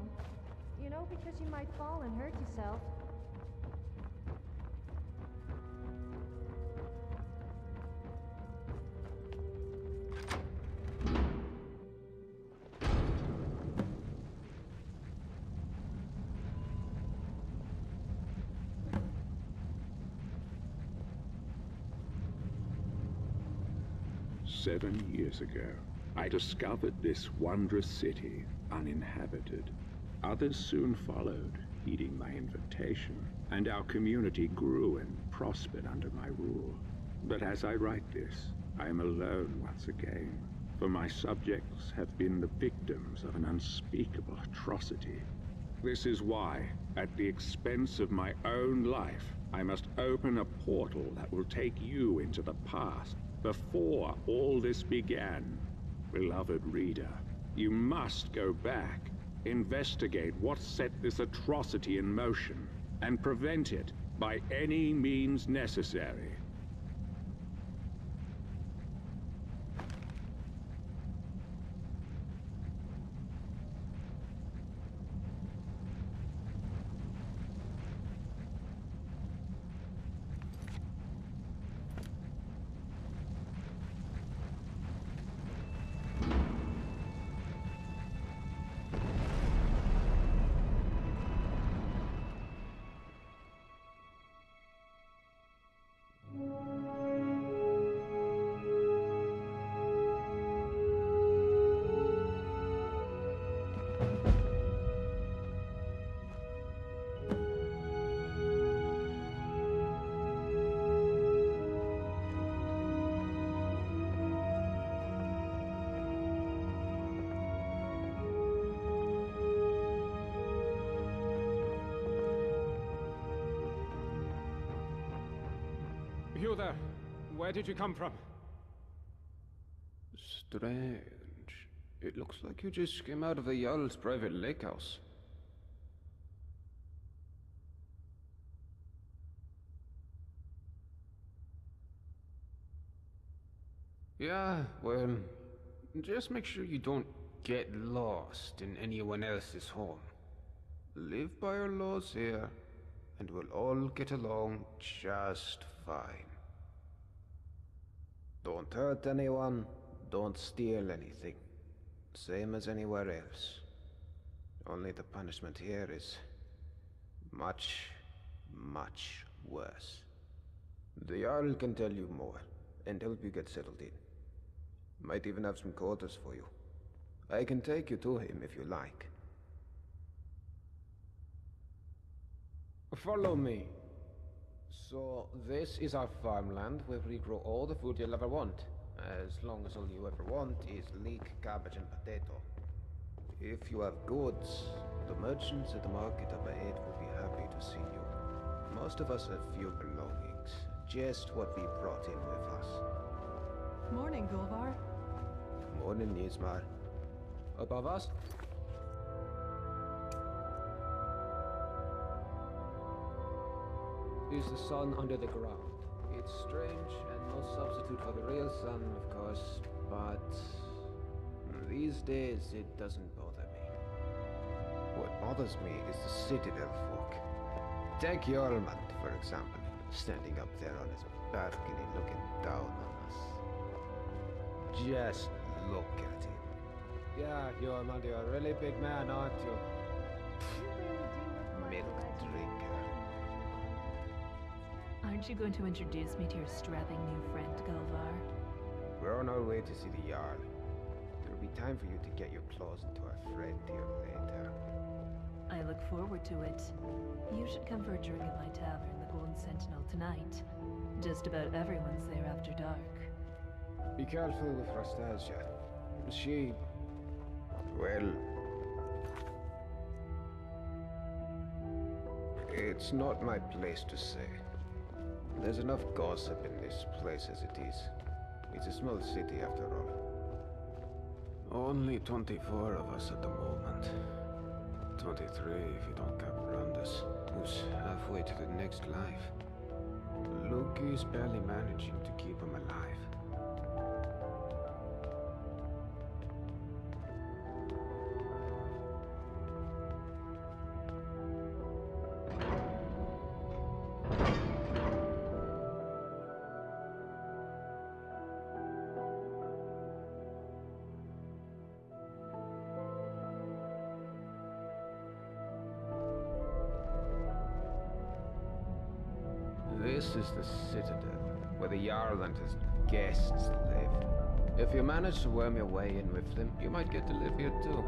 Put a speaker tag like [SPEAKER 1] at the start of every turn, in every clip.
[SPEAKER 1] home. You know, because you might fall and hurt yourself.
[SPEAKER 2] "7 years ago, I discovered this wondrous city uninhabited. Others soon followed, heeding my invitation, and our community grew and prospered under my rule. But as I write this, I am alone once again, for my subjects have been the victims of an unspeakable atrocity. This is why, at the expense of my own life, I must open a portal that will take you into the past, before all this began. Beloved reader, you must go back, investigate what set this atrocity in motion, and prevent it by any means necessary."
[SPEAKER 3] You there? Where did you come from?
[SPEAKER 4] Strange. It looks like you just came out of the Jarl's private lake house. Yeah, well, just make sure you don't get lost in anyone else's home. Live by our laws here, and we'll all get along just fine. Don't hurt anyone, don't steal anything. Same as anywhere else. Only the punishment here is much, much worse. The Jarl can tell you more, and help you get settled in. Might even have some quarters for you. I can take you to him if you like. Follow me. So, this is our farmland where we grow all the food you'll ever want. As long as all you ever want is leek, cabbage, and potato. If you have goods, the merchants at the market up ahead will be happy to see you. Most of us have few belongings, just what we brought in with us.
[SPEAKER 1] Morning, Golvar.
[SPEAKER 4] Morning, Nismar. Above us? Is the sun under the ground. It's strange and no substitute for the real sun, of course, but these days it doesn't bother me. What bothers me is the citadel folk. Take Jormund, for example, standing up there on his balcony looking down on us. Just look at him. Yeah, Jormund, you're a really big man, aren't you? Milk drinker.
[SPEAKER 5] Aren't you going to introduce me to your strapping new friend, Golvar?
[SPEAKER 4] We're on our way to see the Jarl. There'll be time for you to get your claws into our friend here later.
[SPEAKER 5] I look forward to it. You should come for a drink at my tavern, the Golden Sentinel, tonight. Just about everyone's there after dark.
[SPEAKER 4] Be careful with Rastasia. She... well... it's not my place to say. There's enough gossip in this place as it is. It's a small city after all. Only 24 of us at the moment. 23 if you don't count Brandus, who's halfway to the next life. Loki's barely managing to keep him alive. This is the Citadel, where the Jarl and his guests live. If you manage to worm your way in with them, you might get to live here too.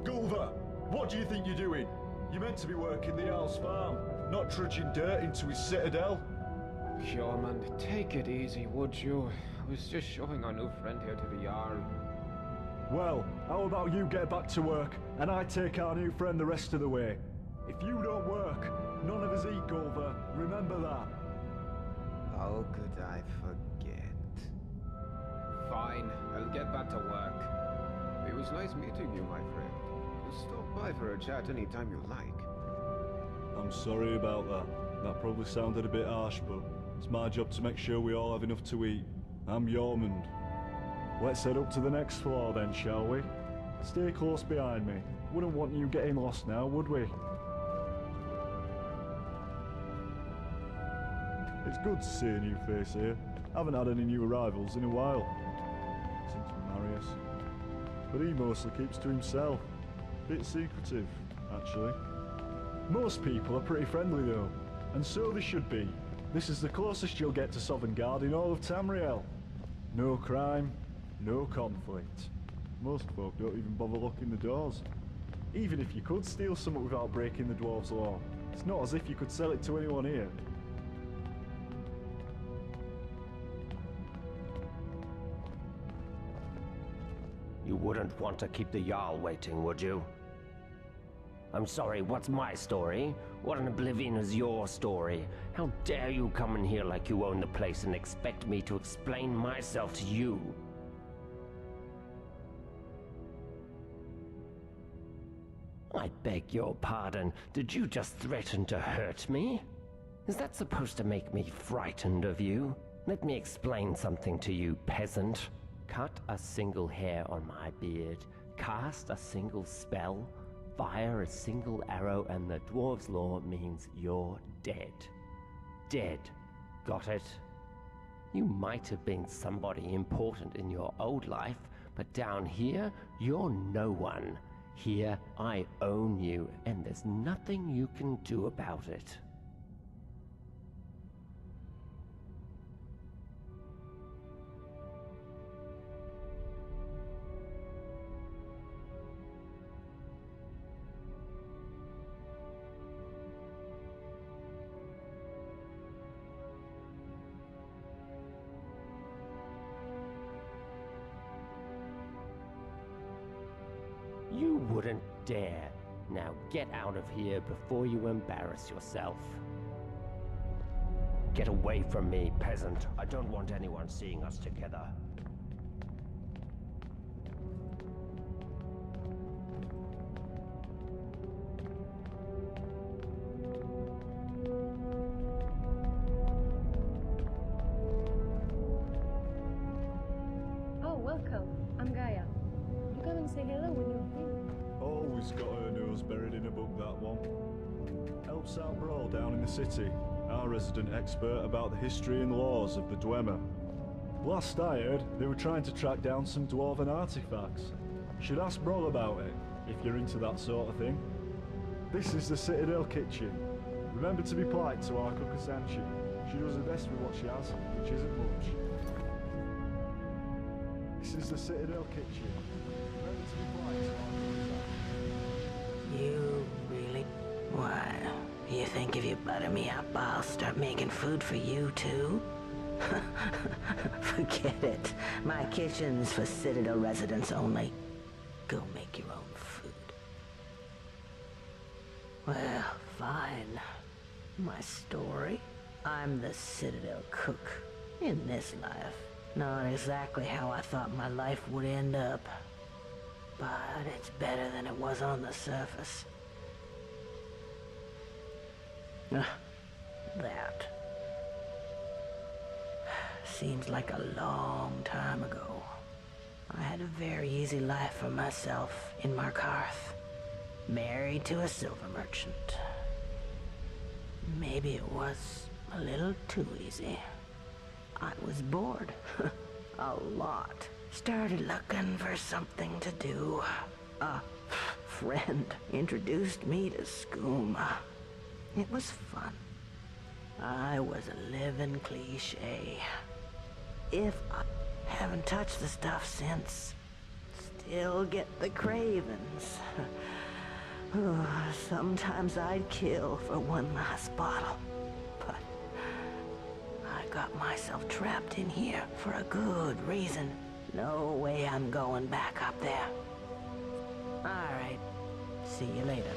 [SPEAKER 6] Gulver, what do you think you're doing? You're meant to be working the Jarl's farm, not trudging dirt into his citadel.
[SPEAKER 4] Fjordman, take it easy, would you? I was just showing our new friend here to the Jarl.
[SPEAKER 6] Well, how about you get back to work, and I take our new friend the rest of the way? If you don't work, none of us eat, Gulver. Remember that.
[SPEAKER 4] How could I forget? Fine, I'll get back to work. It was nice meeting you, my friend. Stop by for a chat anytime you like.
[SPEAKER 6] I'm sorry about that. That probably sounded a bit harsh, but it's my job to make sure we all have enough to eat. I'm Yormund. Let's head up to the next floor then, shall we? Stay close behind me. Wouldn't want you getting lost now, would we? It's good to see a new face here. Haven't had any new arrivals in a while. Since Marius. But he mostly keeps to himself. Bit secretive, actually. Most people are pretty friendly though, and so they should be. This is the closest you'll get to Sovngarde in all of Tamriel. No crime, no conflict. Most folk don't even bother locking the doors. Even if you could steal something without breaking the dwarves' law, it's not as if you could sell it to anyone here.
[SPEAKER 7] You wouldn't want to keep the Jarl waiting, would you? I'm sorry, what's my story? What in oblivion is your story? How dare you come in here like you own the place and expect me to explain myself to you? I beg your pardon, did you just threaten to hurt me? Is that supposed to make me frightened of you? Let me explain something to you, peasant. Cut a single hair on my beard, cast a single spell, fire a single arrow, and the dwarves' law means you're dead. Dead. Got it? You might have been somebody important in your old life, but down here, you're no one. Here, I own you, and there's nothing you can do about it. You wouldn't dare. Now get out of here before you embarrass yourself. Get away from me, peasant. I don't want anyone seeing us together.
[SPEAKER 8] Oh, welcome. I'm Gaia. You come and say hello when you're free.
[SPEAKER 6] Always got her nose buried in a book, that one. Helps out Brawl down in the city, our resident expert about the history and laws of the Dwemer. Last I heard, they were trying to track down some dwarven artifacts. Should ask Brawl about it, if you're into that sort of thing. This is the Citadel kitchen. Remember to be polite to our cook Asanchi. She does her best with what she has, which isn't much. This is the Citadel kitchen. Remember to be polite to our cook Asanchi.
[SPEAKER 9] You really? Why, you think if you butter me up, I'll start making food for you too? Forget it. My kitchen's for Citadel residents only. Go make your own food. Well, fine. My story? I'm the Citadel cook. In this life. Not exactly how I thought my life would end up. But it's better than it was on the surface. That. Seems like a long time ago. I had a very easy life for myself in Markarth. Married to a silver merchant. Maybe it was a little too easy. I was bored. A lot. Started looking for something to do. A friend introduced me to skooma. It was fun. I was a living cliche. If I haven't touched the stuff since, still get the cravings. Sometimes I'd kill for one last bottle, but I got myself trapped in here for a good reason. No way I'm going back up there. All right, see you later.